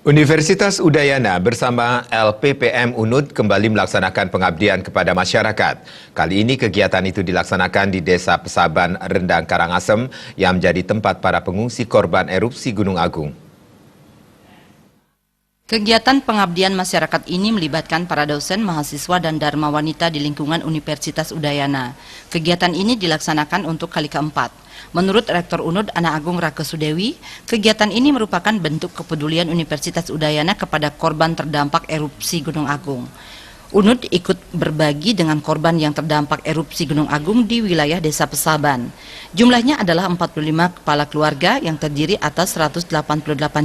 Universitas Udayana bersama LPPM UNUD kembali melaksanakan pengabdian kepada masyarakat. Kali ini kegiatan itu dilaksanakan di Desa Pesaban, Rendang, Karangasem yang menjadi tempat para pengungsi korban erupsi Gunung Agung. Kegiatan pengabdian masyarakat ini melibatkan para dosen, mahasiswa, dan dharma wanita di lingkungan Universitas Udayana. Kegiatan ini dilaksanakan untuk kali keempat. Menurut Rektor UNUD Ana Agung Rakesudewi, kegiatan ini merupakan bentuk kepedulian Universitas Udayana kepada korban terdampak erupsi Gunung Agung. UNUD ikut berbagi dengan korban yang terdampak erupsi Gunung Agung di wilayah Desa Pesaban. Jumlahnya adalah 45 kepala keluarga yang terdiri atas 188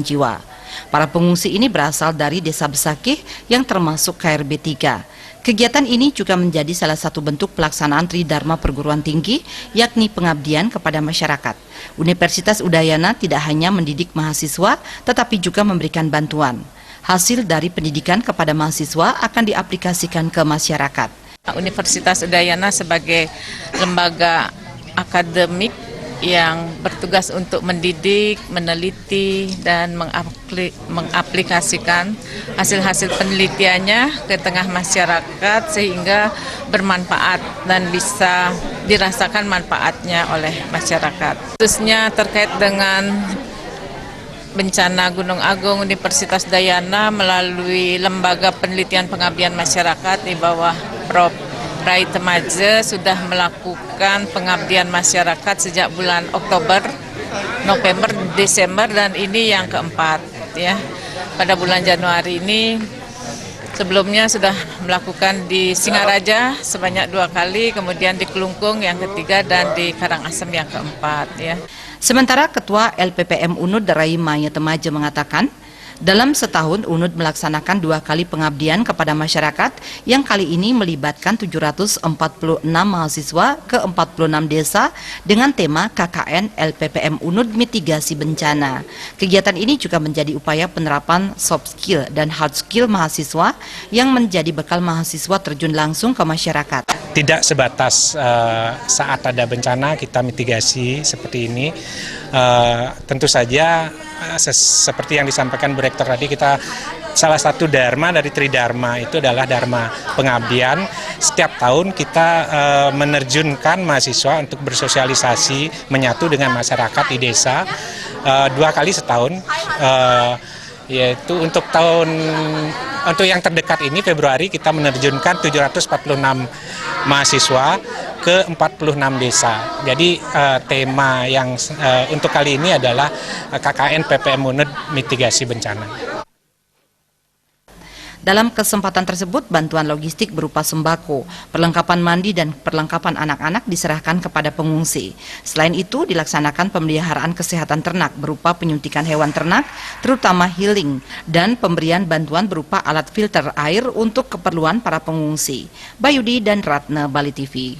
jiwa. Para pengungsi ini berasal dari Desa Besakih yang termasuk KRB 3. Kegiatan ini juga menjadi salah satu bentuk pelaksanaan Tridharma Perguruan Tinggi, yakni pengabdian kepada masyarakat. Universitas Udayana tidak hanya mendidik mahasiswa, tetapi juga memberikan bantuan. Hasil dari pendidikan kepada mahasiswa akan diaplikasikan ke masyarakat. Universitas Udayana sebagai lembaga akademik yang bertugas untuk mendidik, meneliti, dan mengaplikasikan hasil-hasil penelitiannya ke tengah masyarakat sehingga bermanfaat dan bisa dirasakan manfaatnya oleh masyarakat. Khususnya terkait dengan bencana Gunung Agung, Universitas Udayana melalui Lembaga Penelitian Pengabdian Masyarakat di bawah Prof. Rai Temaje sudah melakukan pengabdian masyarakat sejak bulan Oktober, November, Desember, dan ini yang keempat ya. Pada bulan Januari ini sebelumnya sudah melakukan di Singaraja sebanyak 2 kali, kemudian di Kelungkung yang ketiga dan di Karangasem yang keempat ya. Sementara Ketua LPPM UNUD Rai Maya Temaje mengatakan, dalam setahun UNUD melaksanakan 2 kali pengabdian kepada masyarakat yang kali ini melibatkan 746 mahasiswa ke 46 desa dengan tema KKN LPPM UNUD Mitigasi Bencana. Kegiatan ini juga menjadi upaya penerapan soft skill dan hard skill mahasiswa yang menjadi bekal mahasiswa terjun langsung ke masyarakat. Tidak sebatas saat ada bencana kita mitigasi seperti ini, tentu saja seperti yang disampaikan Bu Rektor tadi, kita salah satu dharma dari Tridharma itu adalah dharma pengabdian. Setiap tahun kita menerjunkan mahasiswa untuk bersosialisasi, menyatu dengan masyarakat di desa 2 kali setahun, yaitu untuk yang terdekat ini Februari kita menerjunkan 746 mahasiswa ke 46 desa. Jadi tema yang untuk kali ini adalah KKN PPM UNUD Mitigasi Bencana. Dalam kesempatan tersebut, bantuan logistik berupa sembako, perlengkapan mandi, dan perlengkapan anak-anak diserahkan kepada pengungsi. Selain itu, dilaksanakan pemeliharaan kesehatan ternak berupa penyuntikan hewan ternak, terutama healing, dan pemberian bantuan berupa alat filter air untuk keperluan para pengungsi. Bayudi dan Ratna, Bali TV.